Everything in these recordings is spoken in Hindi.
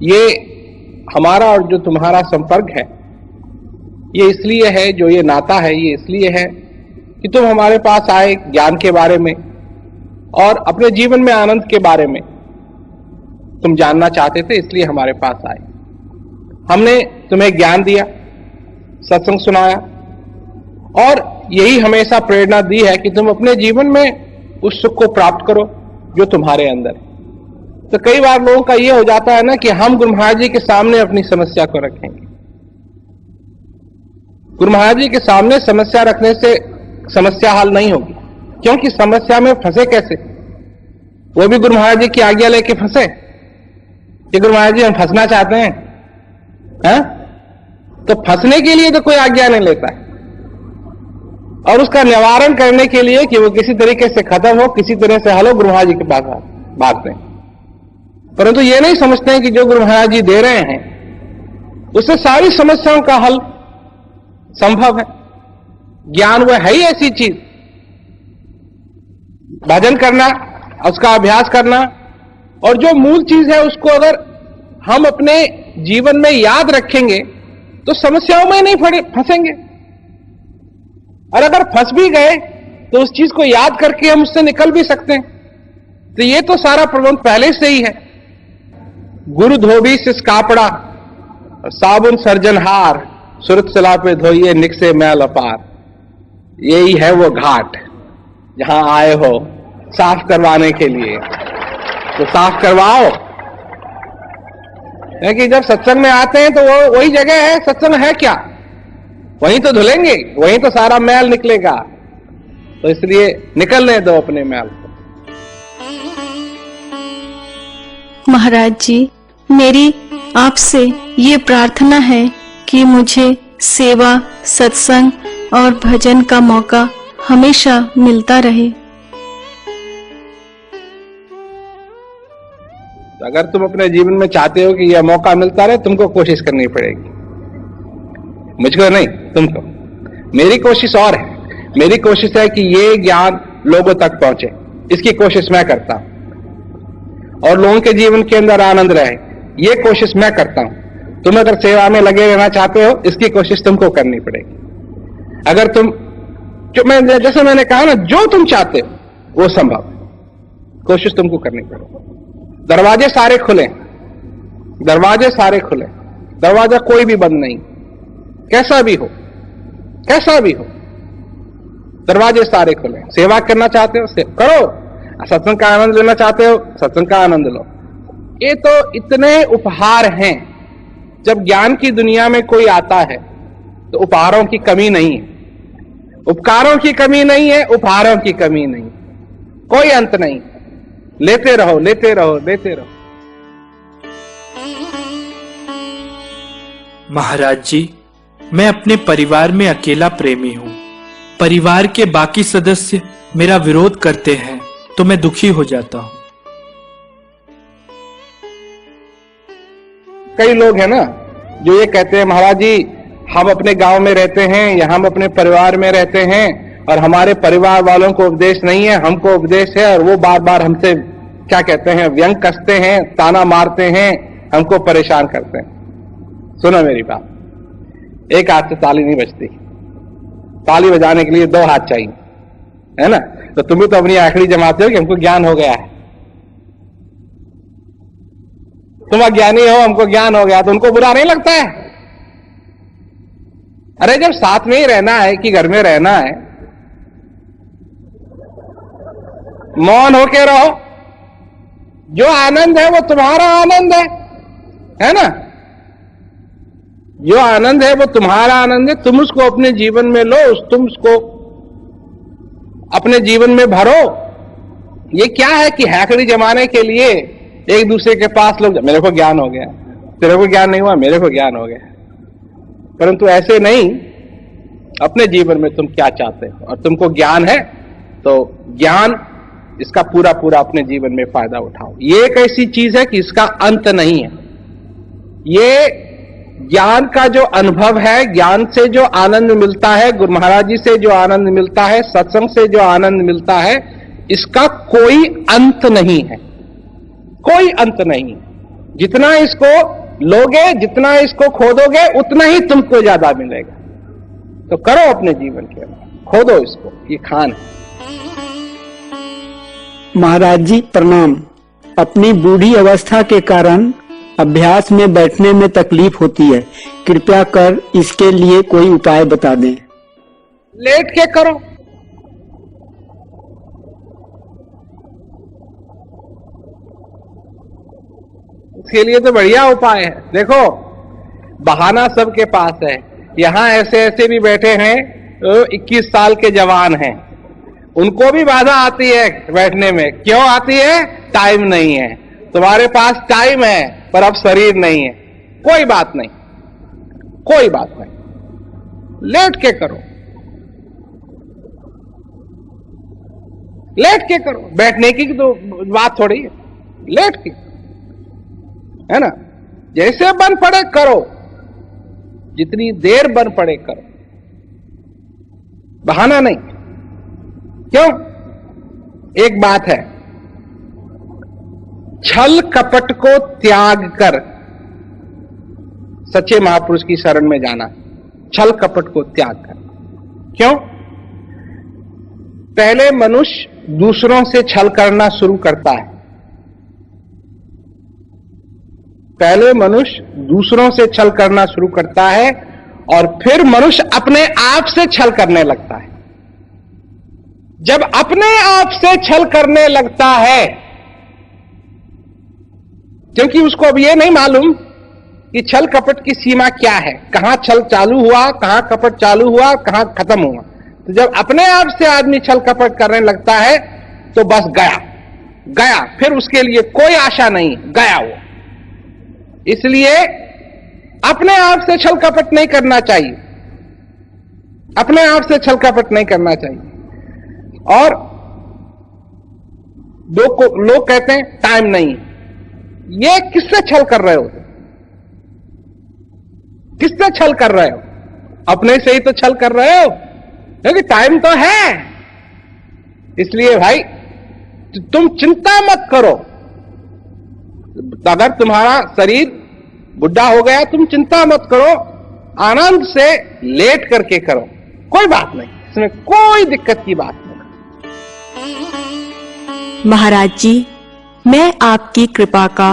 ये हमारा और जो तुम्हारा संपर्क है, ये इसलिए है, जो ये नाता है ये इसलिए है कि तुम हमारे पास आए ज्ञान के बारे में और अपने जीवन में आनंद के बारे में तुम जानना चाहते थे, इसलिए हमारे पास आए। हमने तुम्हें ज्ञान दिया, सत्संग सुनाया और यही हमेशा प्रेरणा दी है कि तुम अपने जीवन में उस सुख को प्राप्त करो जो तुम्हारे अंदर है। तो कई बार लोगों का यह हो जाता है ना कि हम गुरु महाराज जी के सामने अपनी समस्या को रखेंगे। गुरु महाराज जी के सामने समस्या रखने से समस्या हल नहीं होगी, क्योंकि समस्या में फंसे कैसे? वो भी गुरु महाराज जी की आज्ञा लेके फंसे कि गुरु महाराज जी हम फंसना चाहते हैं, हैं? तो फंसने के लिए तो कोई आज्ञा नहीं लेता है, और उसका निवारण करने के लिए कि वो किसी तरीके से खत्म हो, किसी तरह से हल हो, गुरु महाराज जी के पास भागते हैं। परंतु ये नहीं समझते हैं कि जो गुरु महाराज जी दे रहे हैं उससे सारी समस्याओं का हल संभव है। ज्ञान वह है ही ऐसी चीज, भजन करना, उसका अभ्यास करना, और जो मूल चीज है उसको अगर हम अपने जीवन में याद रखेंगे तो समस्याओं में नहीं फंसेंगे, और अगर फंस भी गए तो उस चीज को याद करके हम उससे निकल भी सकते हैं। तो ये तो सारा प्रबंध पहले से ही है। गुरु धोबी सिस कापड़ा, साबुन सर्जनहार, सुरत सला पे धोइए निकसे मैल अपार। यही है वो घाट जहां आए हो साफ करवाने के लिए, तो साफ करवाओ। क्योंकि जब सत्संग में आते हैं तो वो वही जगह है, सत्संग है क्या, वहीं तो धुलेंगे, वहीं तो सारा मैल निकलेगा। तो इसलिए निकलने दो अपने मैल को। महाराज जी, मेरी आपसे ये प्रार्थना है कि मुझे सेवा, सत्संग और भजन का मौका हमेशा मिलता रहे। तो अगर तुम अपने जीवन में चाहते हो कि यह मौका मिलता रहे, तुमको कोशिश करनी पड़ेगी, मुझको नहीं, तुमको। मेरी कोशिश और है, मेरी कोशिश है कि ये ज्ञान लोगों तक पहुंचे, इसकी कोशिश मैं करता हूं, और लोगों के जीवन के अंदर आनंद रहे, ये कोशिश मैं करता हूं। तुम अगर सेवा में लगे रहना चाहते हो, इसकी कोशिश तुमको करनी पड़ेगी। अगर तुम जैसे मैंने कहा ना, जो तुम चाहते हो वो संभव है, कोशिश तुमको करनी पड़ेगी। दरवाजे सारे खुले, दरवाजे सारे खुले, दरवाजा कोई भी बंद नहीं, कैसा भी हो, कैसा भी हो, दरवाजे सारे खुले। सेवा करना चाहते हो करो, सत्संग का आनंद लेना चाहते हो सत्संग का आनंद लो। ये तो इतने उपहार हैं। जब ज्ञान की दुनिया में कोई आता है तो उपहारों की कमी नहीं है, उपकारों की कमी नहीं है, उपहारों की कमी नहीं, कोई अंत नहीं। लेते रहो, लेते रहो, लेते रहो। महाराज जी, मैं अपने परिवार में अकेला प्रेमी हूँ। परिवार के बाकी सदस्य मेरा विरोध करते हैं तो मैं दुखी हो जाता हूँ। कई लोग हैं ना जो ये कहते हैं, महाराज जी हम अपने गांव में रहते हैं या हम अपने परिवार में रहते हैं और हमारे परिवार वालों को उपदेश नहीं है, हमको उपदेश है, और वो बार बार हमसे क्या कहते हैं, व्यंग कसते हैं, ताना मारते हैं, हमको परेशान करते हैं। सुनो मेरी बात, एक हाथ से ताली नहीं बजती, ताली बजाने के लिए दो हाथ चाहिए, है ना? तो तुम भी तो अपनी आखिरी जमाते हो कि हमको ज्ञान हो गया है। तुम अज्ञानी हो, हमको ज्ञान हो गया, तो उनको बुरा नहीं लगता है? अरे जब साथ में ही रहना है कि घर में रहना है, मौन होके रहो। जो आनंद है वो तुम्हारा आनंद है ना? जो आनंद है वो तुम्हारा आनंद है, तुम उसको अपने जीवन में लो, तुम उसको अपने जीवन में भरो। ये क्या है कि हैकड़ी जमाने के लिए एक दूसरे के पास लोग, मेरे को ज्ञान हो गया, तेरे को ज्ञान नहीं हुआ, मेरे को ज्ञान हो गया। परंतु ऐसे नहीं, अपने जीवन में तुम क्या चाहते हो और तुमको ज्ञान है तो ज्ञान, इसका पूरा पूरा अपने जीवन में फायदा उठाओ। ये एक ऐसी चीज है कि इसका अंत नहीं है। ये ज्ञान का जो अनुभव है, ज्ञान से जो आनंद मिलता है, गुरु महाराज जी से जो आनंद मिलता है, सत्संग से जो आनंद मिलता है, इसका कोई अंत नहीं है, कोई अंत नहीं। जितना इसको लोगे, जितना इसको खोदोगे, उतना ही तुमको ज्यादा मिलेगा। तो करो अपने जीवन के अंदर, खोदो इसको, ये खान है। महाराज जी प्रणाम। अपनी बूढ़ी अवस्था के कारण अभ्यास में बैठने में तकलीफ होती है, कृपया कर इसके लिए कोई उपाय बता दें। लेट के करो। इसके लिए तो बढ़िया उपाय है। देखो, बहाना सबके पास है। यहां ऐसे ऐसे भी बैठे हैं 21 साल के जवान हैं, उनको भी बाधा आती है बैठने में। क्यों आती है? टाइम नहीं है। तुम्हारे पास टाइम है पर अब शरीर नहीं है। कोई बात नहीं, कोई बात नहीं, लेट के करो, लेट के करो। बैठने की तो बात थोड़ी है, लेट के, है ना। जैसे बन पड़े करो, जितनी देर बन पड़े करो, बहाना नहीं। क्यों? एक बात है, छल कपट को त्याग कर सच्चे महापुरुष की शरण में जाना। छल कपट को त्याग कर। क्यों? पहले मनुष्य दूसरों से छल करना शुरू करता है। पहले मनुष्य दूसरों से छल करना शुरू करता है और फिर मनुष्य अपने आप से छल करने लगता है। जब अपने आप से छल करने लगता है, क्योंकि उसको अब यह नहीं मालूम कि छल कपट की सीमा क्या है, कहां छल चालू हुआ, कहां कपट चालू हुआ, कहां खत्म हुआ। तो जब अपने आप से आदमी छल कपट करने लगता है तो बस गया, गया, फिर उसके लिए कोई आशा नहीं, गया वो। इसलिए अपने आप से छल कपट नहीं करना चाहिए, अपने आप से छल कपट नहीं करना चाहिए। और लोग कहते हैं टाइम नहीं। ये किससे छल कर रहे हो? किससे छल कर रहे हो? अपने से ही तो छल कर रहे हो, क्योंकि टाइम तो है। इसलिए भाई तुम चिंता मत करो। अगर तुम्हारा शरीर बुढ़ा हो गया, तुम चिंता मत करो, आनंद से लेट करके करो, कोई बात नहीं, इसमें कोई दिक्कत की बात नहीं। महाराज जी, मैं आपकी कृपा का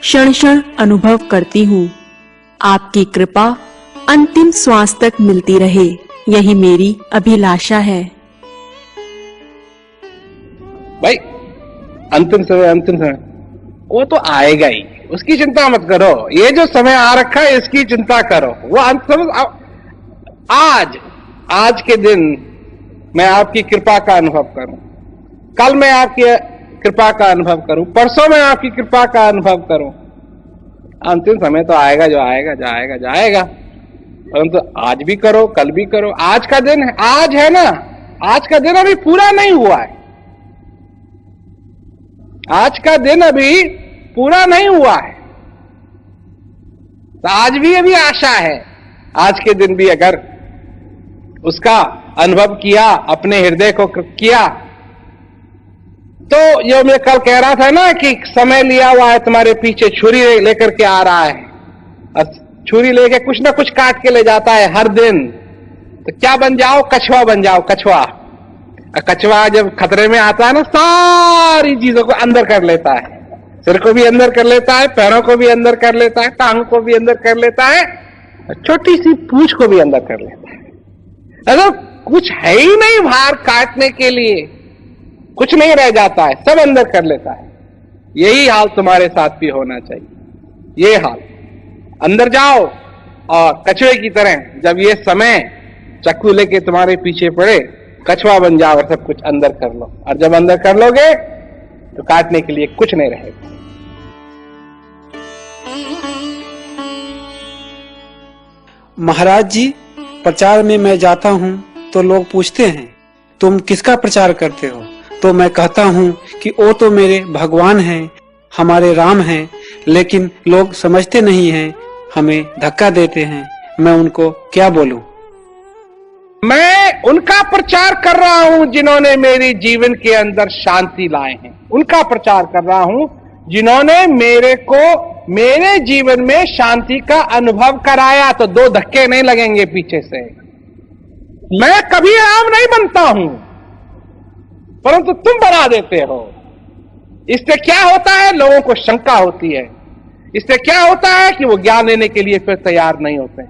क्षण क्षण अनुभव करती हूँ। आपकी कृपा अंतिम श्वास तक मिलती रहे, यही मेरी अभिलाषा है। भाई अंतिम समय वो तो आएगा ही, उसकी चिंता मत करो। ये जो समय आ रखा है इसकी चिंता करो। वो अंतिम आज के दिन मैं आपकी कृपा का अनुभव करूं, कल मैं आपकी कृपा का अनुभव करूं, परसों मैं आपकी कृपा का अनुभव करूं। अंतिम समय तो आएगा, जो आएगा जाएगा जाएगा, परंतु आज भी करो, कल भी करो। आज का दिन है, आज है ना, आज का दिन अभी पूरा नहीं हुआ है, आज का दिन अभी पूरा नहीं हुआ है, तो आज भी अभी आशा है। आज के दिन भी अगर उसका अनुभव किया, अपने हृदय को किया, तो जो मैं कल कह रहा था ना कि समय लिया हुआ है तुम्हारे पीछे, छुरी लेकर के आ रहा है और छुरी लेके कुछ ना कुछ काट के ले जाता है हर दिन। तो क्या बन जाओ? कछुआ बन जाओ, कछुआ। कछुआ जब खतरे में आता है ना, सारी चीजों को अंदर कर लेता है, सिर को भी अंदर कर लेता है, पैरों को भी अंदर कर लेता है, टांग को भी अंदर कर लेता है, छोटी सी पूंछ को भी अंदर कर लेता है। अगर कुछ है ही नहीं बाहर काटने के लिए, कुछ नहीं रह जाता है, सब अंदर कर लेता है। यही हाल तुम्हारे साथ भी होना चाहिए। ये हाल, अंदर जाओ और कछुए की तरह जब ये समय चक्कू लेके तुम्हारे पीछे पड़े, कछुआ बन जाओ और सब कुछ अंदर कर लो। और जब अंदर कर लोगे तो काटने के लिए कुछ नहीं रहेगा। महाराज जी, प्रचार में मैं जाता हूँ तो लोग पूछते हैं तुम किसका प्रचार करते हो? तो मैं कहता हूँ कि वो तो मेरे भगवान हैं, हमारे राम हैं, लेकिन लोग समझते नहीं हैं, हमें धक्का देते हैं। मैं उनको क्या बोलूं? मैं उनका प्रचार कर रहा हूं जिन्होंने मेरे जीवन के अंदर शांति लाए हैं। उनका प्रचार कर रहा हूं जिन्होंने मेरे को मेरे जीवन में शांति का अनुभव कराया तो दो धक्के नहीं लगेंगे पीछे से। मैं कभी राम नहीं बनता हूं, परंतु तुम बना देते हो। इससे क्या होता है, लोगों को शंका होती है। इससे क्या होता है कि वो ज्ञान लेने के लिए फिर तैयार नहीं होते।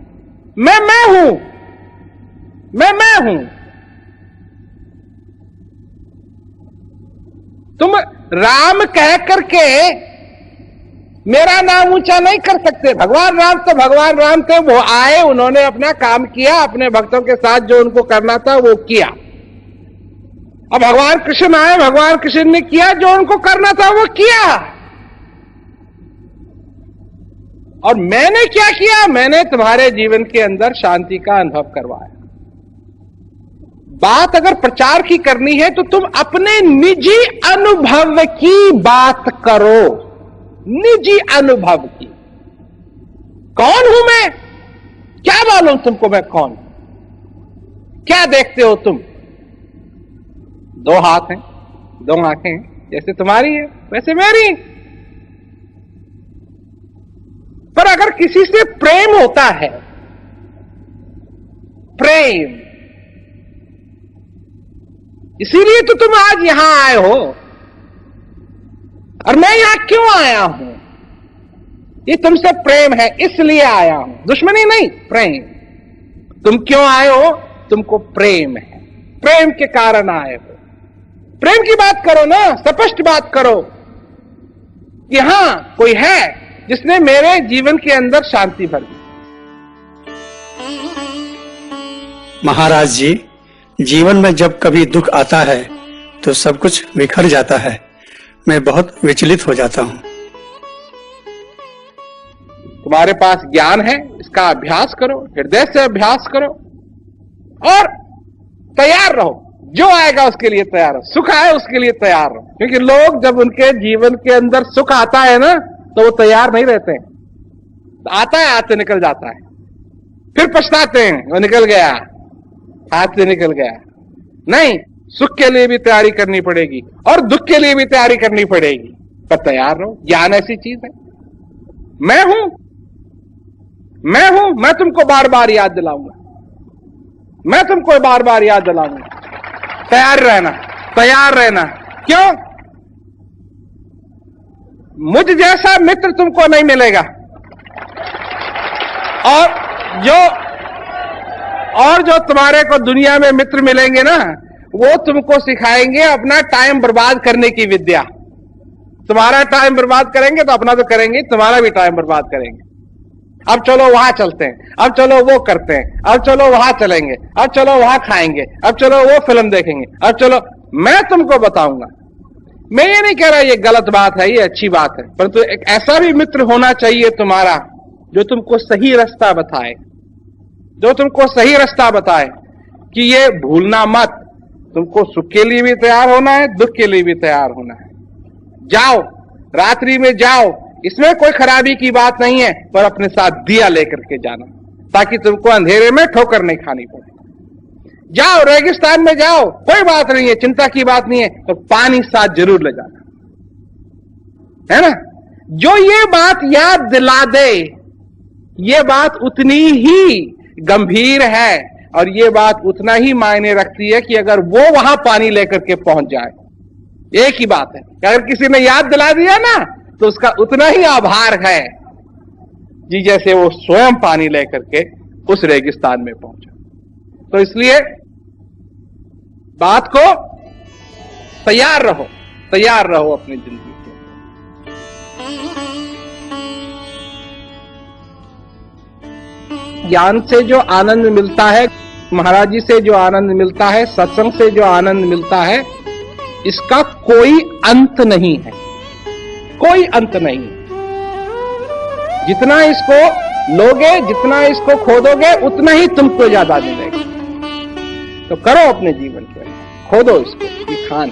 मैं हूं, मैं हूं। तुम राम कह करके मेरा नाम ऊंचा नहीं कर सकते। भगवान राम तो भगवान राम थे, वो आए, उन्होंने अपना काम किया, अपने भक्तों के साथ जो उनको करना था वो किया। अब भगवान कृष्ण आए, भगवान कृष्ण ने किया जो उनको करना था वो किया। और मैंने क्या किया, मैंने तुम्हारे जीवन के अंदर शांति का अनुभव करवाया। बात अगर प्रचार की करनी है तो तुम अपने निजी अनुभव की बात करो, निजी अनुभव की। कौन हूं मैं, क्या मालूम तुमको मैं कौन, क्या देखते हो तुम? दो हाथ हैं, दो आंखें हैं, जैसे तुम्हारी है वैसे मेरी। पर अगर किसी से प्रेम होता है, प्रेम, इसीलिए तो तुम आज यहां आए हो। और मैं यहां क्यों आया हूं, ये तुमसे प्रेम है इसलिए आया हूं, दुश्मनी नहीं, प्रेम। तुम क्यों आए हो, तुमको प्रेम है, प्रेम के कारण आए हो। प्रेम की बात करो ना, स्पष्ट बात करो कि हां कोई है जिसने मेरे जीवन के अंदर शांति भर दी। महाराज जी, जीवन में जब कभी दुख आता है तो सब कुछ बिखर जाता है। मैं बहुत विचलित हो जाता हूं। तुम्हारे पास ज्ञान है, इसका अभ्यास करो, हृदय से अभ्यास करो और तैयार रहो। जो आएगा उसके लिए तैयार रहो, सुख आए उसके लिए तैयार रहो। क्योंकि लोग जब उनके जीवन के अंदर सुख आता है ना तो वो तैयार नहीं रहते हैं। तो आता है, आते निकल जाता है, फिर पछताते हैं, वो निकल गया, हाथ से निकल गया। नहीं, सुख के लिए भी तैयारी करनी पड़ेगी और दुख के लिए भी तैयारी करनी पड़ेगी, पर तैयार रहो। ज्ञान ऐसी चीज है। मैं हूं, मैं हूं, मैं तुमको बार बार याद दिलाऊंगा, मैं तुमको बार बार याद दिलाऊंगा। तैयार रहना, तैयार रहना। क्यों? मुझ जैसा मित्र तुमको नहीं मिलेगा। और जो तुम्हारे को दुनिया में मित्र मिलेंगे ना, वो तुमको सिखाएंगे अपना टाइम बर्बाद करने की विद्या। तुम्हारा टाइम बर्बाद करेंगे तो अपना तो करेंगे, तुम्हारा भी टाइम बर्बाद करेंगे। अब चलो वहां चलते हैं, अब चलो वो करते हैं, अब चलो वहां चलेंगे, अब चलो वहां खाएंगे, अब चलो वो फिल्म देखेंगे, अब चलो। मैं तुमको बताऊंगा, मैं ये नहीं कह रहा ये गलत बात है, ये अच्छी बात है, परंतु एक ऐसा भी मित्र होना चाहिए तुम्हारा जो तुमको सही रास्ता बताए, जो तुमको सही रास्ता बताए कि ये भूलना मत। तुमको सुख के लिए भी तैयार होना है, दुख के लिए भी तैयार होना है। जाओ, रात्रि में जाओ, इसमें कोई खराबी की बात नहीं है, पर अपने साथ दिया लेकर के जाना ताकि तुमको अंधेरे में ठोकर नहीं खानी पड़े। जाओ, रेगिस्तान में जाओ, कोई बात नहीं है, चिंता की बात नहीं है, तो पानी साथ जरूर ले जाना, है ना। जो ये बात याद दिला दे, ये बात उतनी ही गंभीर है और ये बात उतना ही मायने रखती है कि अगर वो वहां पानी लेकर के पहुंच जाए। एक ही बात है, अगर किसी ने याद दिला दिया ना तो उसका उतना ही आभार है जी जैसे वो स्वयं पानी लेकर के उस रेगिस्तान में पहुंचा। तो इसलिए बात को तैयार रहो, तैयार रहो अपनी जिंदगी के। ज्ञान से जो आनंद मिलता है, महाराज जी से जो आनंद मिलता है, सत्संग से जो आनंद मिलता है, इसका कोई अंत नहीं है, कोई अंत नहीं। जितना इसको लोगे, जितना इसको खोदोगे, उतना ही तुमको ज्यादा मिलेगा। तो करो अपने जीवन के अंदर, खोदो इसको, ये खान।